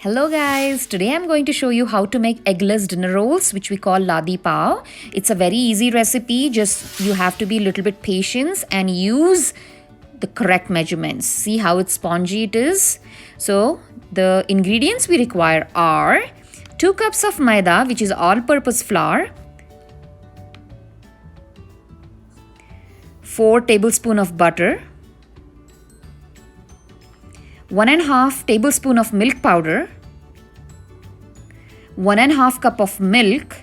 Hello guys, today I'm going to show you how to make eggless dinner rolls which we call Ladi pav. It's a very easy recipe, just you have to be a little bit patient and use the correct measurements. See how it's spongy it is. So the ingredients we require are 2 cups of Maida, which is all-purpose flour, 4 tablespoons of butter, 1.5 tablespoon of milk powder, 1.5 cup of milk,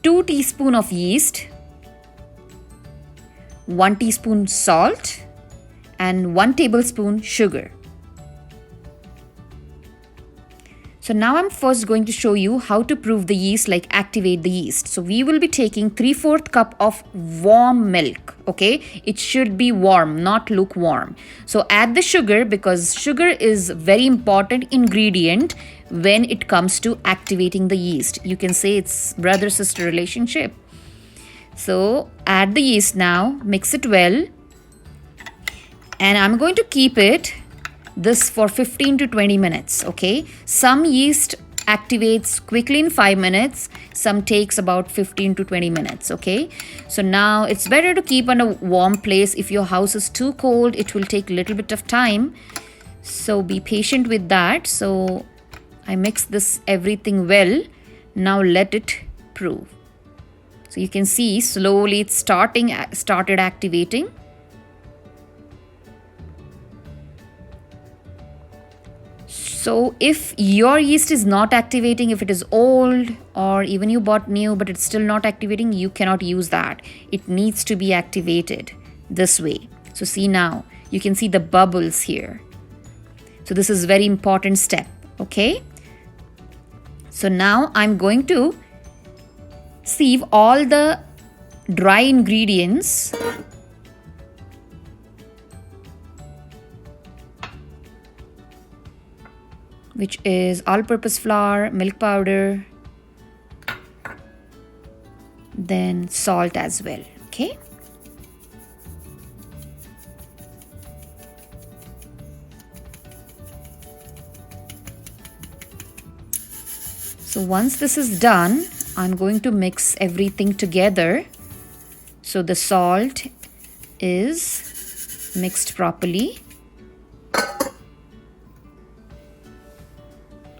2 teaspoon of yeast, 1 teaspoon salt, and 1 tablespoon sugar. So now I'm first going to show you how to prove the yeast, like activate the yeast. So we will be taking 3/4 cup of warm milk, okay? It should be warm, not lukewarm. So add the sugar because sugar is very important ingredient when it comes to activating the yeast. You can say it's brother-sister relationship. So add the yeast now, mix it well. And I'm going to keep it this for 15 to 20 minutes, okay? Some yeast activates quickly in 5 minutes, some takes about 15 to 20 minutes, okay? So now it's better to keep on a warm place. If your house is too cold, it will take a little bit of time. So be patient with that. So I mix this everything well. Now let it prove. So you can see slowly it's started activating. So if your yeast is not activating, if it is old or even you bought new but it's still not activating, you cannot use that. It needs to be activated this way. So see now, you can see the bubbles here. So this is very important step, okay? So now I'm going to sieve all the dry ingredients . Which is all-purpose flour, milk powder, then salt as well, okay? So once this is done, I'm going to mix everything together. So the salt is mixed properly.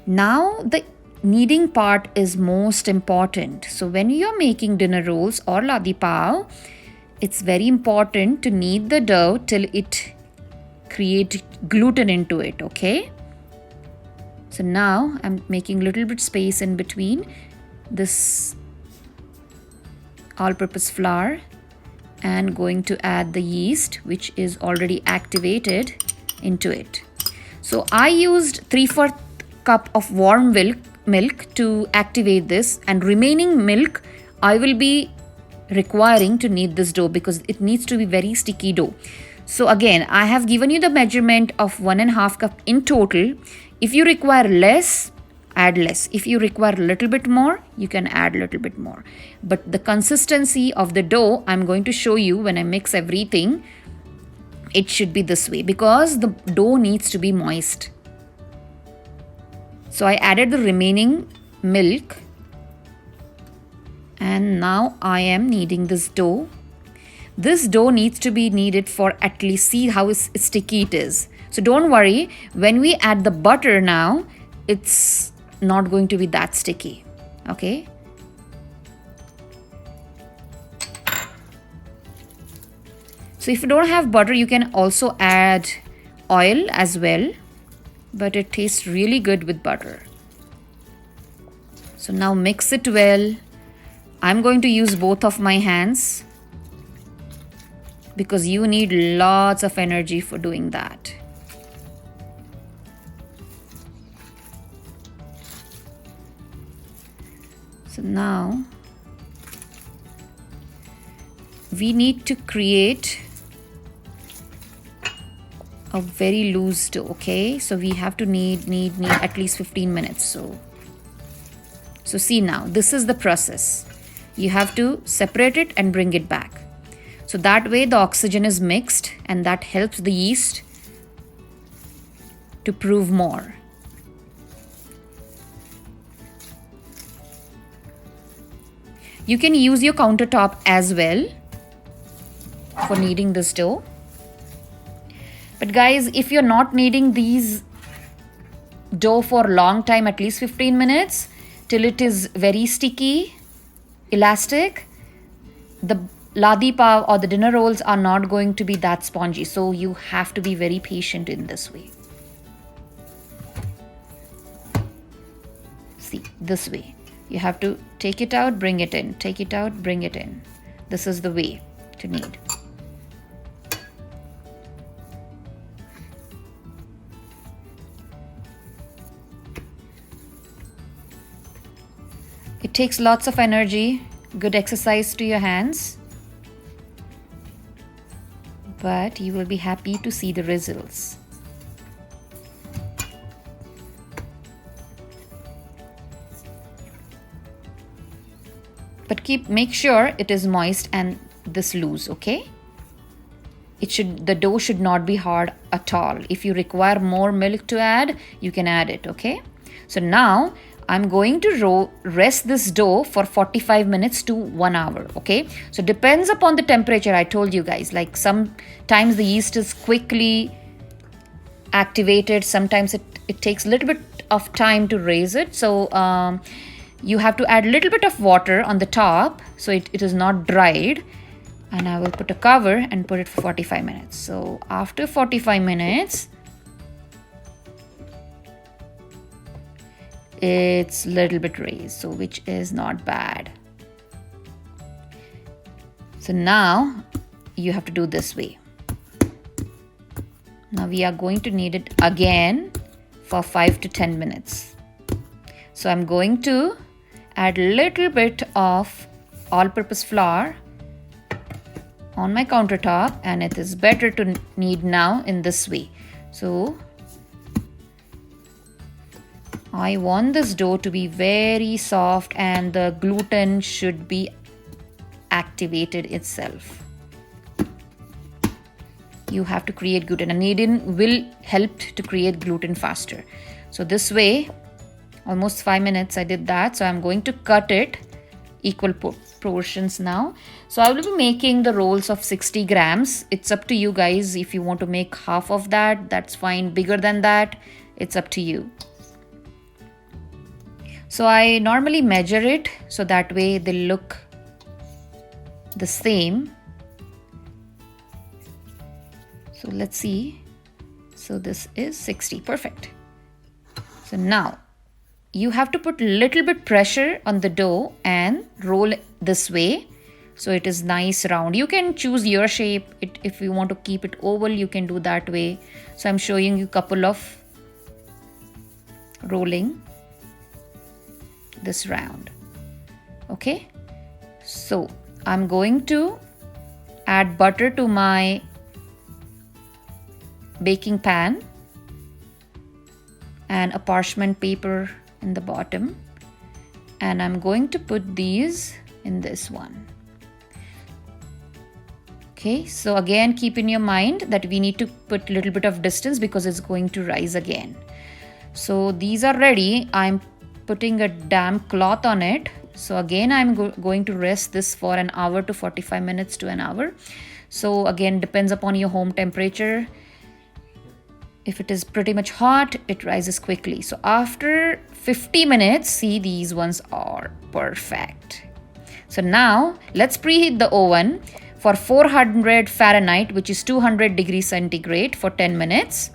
Now the kneading part is most important. So when you're making dinner rolls or Ladi pav, it's very important to knead the dough till it creates gluten into it, okay? So now I'm making a little bit space in between this all-purpose flour and going to add the yeast, which is already activated, into it. So I used 3/4 cup of warm milk to activate this, and remaining milk I will be requiring to knead this dough because it needs to be very sticky dough. So again, I have given you the measurement of 1.5 cup in total. If you require less, add less. If you require a little bit more, you can add a little bit more. But the consistency of the dough, I'm going to show you when I mix everything. It should be this way because the dough needs to be moist. So I added the remaining milk and now I am kneading this dough. This dough needs to be kneaded for at least, see how sticky it is. So don't worry, when we add the butter now, it's not going to be that sticky, okay? So if you don't have butter, you can also add oil as well, but it tastes really good with butter. So now mix it well. I'm going to use both of my hands because you need lots of energy for doing that. So now we need to create a very loose dough, okay? So we have to knead at least 15 minutes. So see now, this is the process. You have to separate it and bring it back. So that way the oxygen is mixed and that helps the yeast to prove more. You can use your countertop as well for kneading this dough. But guys, if you're not kneading these dough for a long time, at least 15 minutes, till it is very sticky, elastic, the Ladi pav or the dinner rolls are not going to be that spongy. So you have to be very patient in this way. See, this way. You have to take it out, bring it in, take it out, bring it in. This is the way to knead. It takes lots of energy, good exercise to your hands, but you will be happy to see the results. But make sure it is moist and this loose, okay? The dough should not be hard at all. If you require more milk to add, you can add it, okay? So now I'm going to rest this dough for 45 minutes to 1 hour, okay? So depends upon the temperature. I told you guys, like sometimes the yeast is quickly activated. Sometimes it takes a little bit of time to raise it. So you have to add a little bit of water on the top so it is not dried. And I will put a cover and put it for 45 minutes. So after 45 minutes, it's a little bit raised, so which is not bad. So now you have to do this way. Now we are going to knead it again for 5 to 10 minutes. So I'm going to add a little bit of all-purpose flour on my countertop, and it is better to knead now in this way. So I want this dough to be very soft and the gluten should be activated itself. You have to create gluten, and kneading will help to create gluten faster. So this way, almost 5 minutes I did that. So I'm going to cut it equal portions now. So I will be making the rolls of 60 grams. It's up to you guys. If you want to make half of that, that's fine. Bigger than that, it's up to you. So I normally measure it so that way they look the same. So let's see. So this is 60, perfect. So now you have to put a little bit pressure on the dough and roll this way so it is nice round. You can choose your shape. If you want to keep it oval, you can do that way. So I'm showing you a couple of rolling this round. Okay, so I'm going to add butter to my baking pan and a parchment paper in the bottom, and I'm going to put these in this one. Okay, so again keep in your mind that we need to put a little bit of distance because it's going to rise again. So these are ready. I'm putting a damp cloth on it. So again I'm going to rest this for an hour to 45 minutes to an hour. So again depends upon your home temperature. If it is pretty much hot, it rises quickly. So after 50 minutes, see, these ones are perfect. So now let's preheat the oven for 400 Fahrenheit, which is 200 degrees centigrade, for 10 minutes.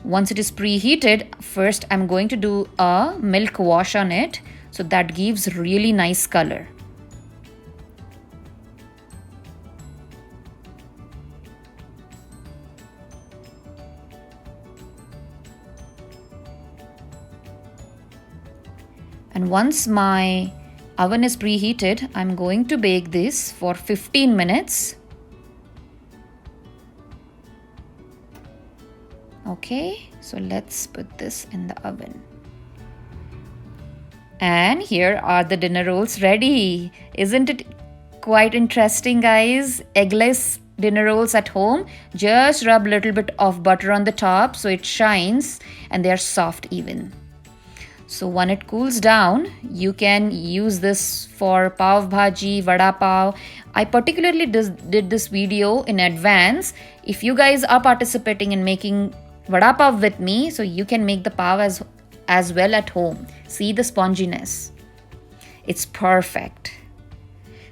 Once it is preheated, first I'm going to do a milk wash on it. So that gives really nice color. And once my oven is preheated, I'm going to bake this for 15 minutes. Okay, so let's put this in the oven. And here are the dinner rolls ready. Isn't it quite interesting, guys? Eggless dinner rolls at home, just rub a little bit of butter on the top so it shines and they are soft even. So when it cools down, you can use this for pav bhaji, vada pav. I particularly did this video in advance. If you guys are participating in making vada pav with me, so you can make the pav as well at home. See the sponginess. It's perfect.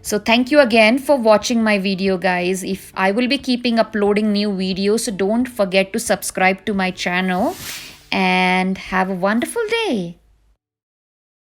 So thank you again for watching my video, guys. If I will be keeping uploading new videos, so don't forget to subscribe to my channel and have a wonderful day.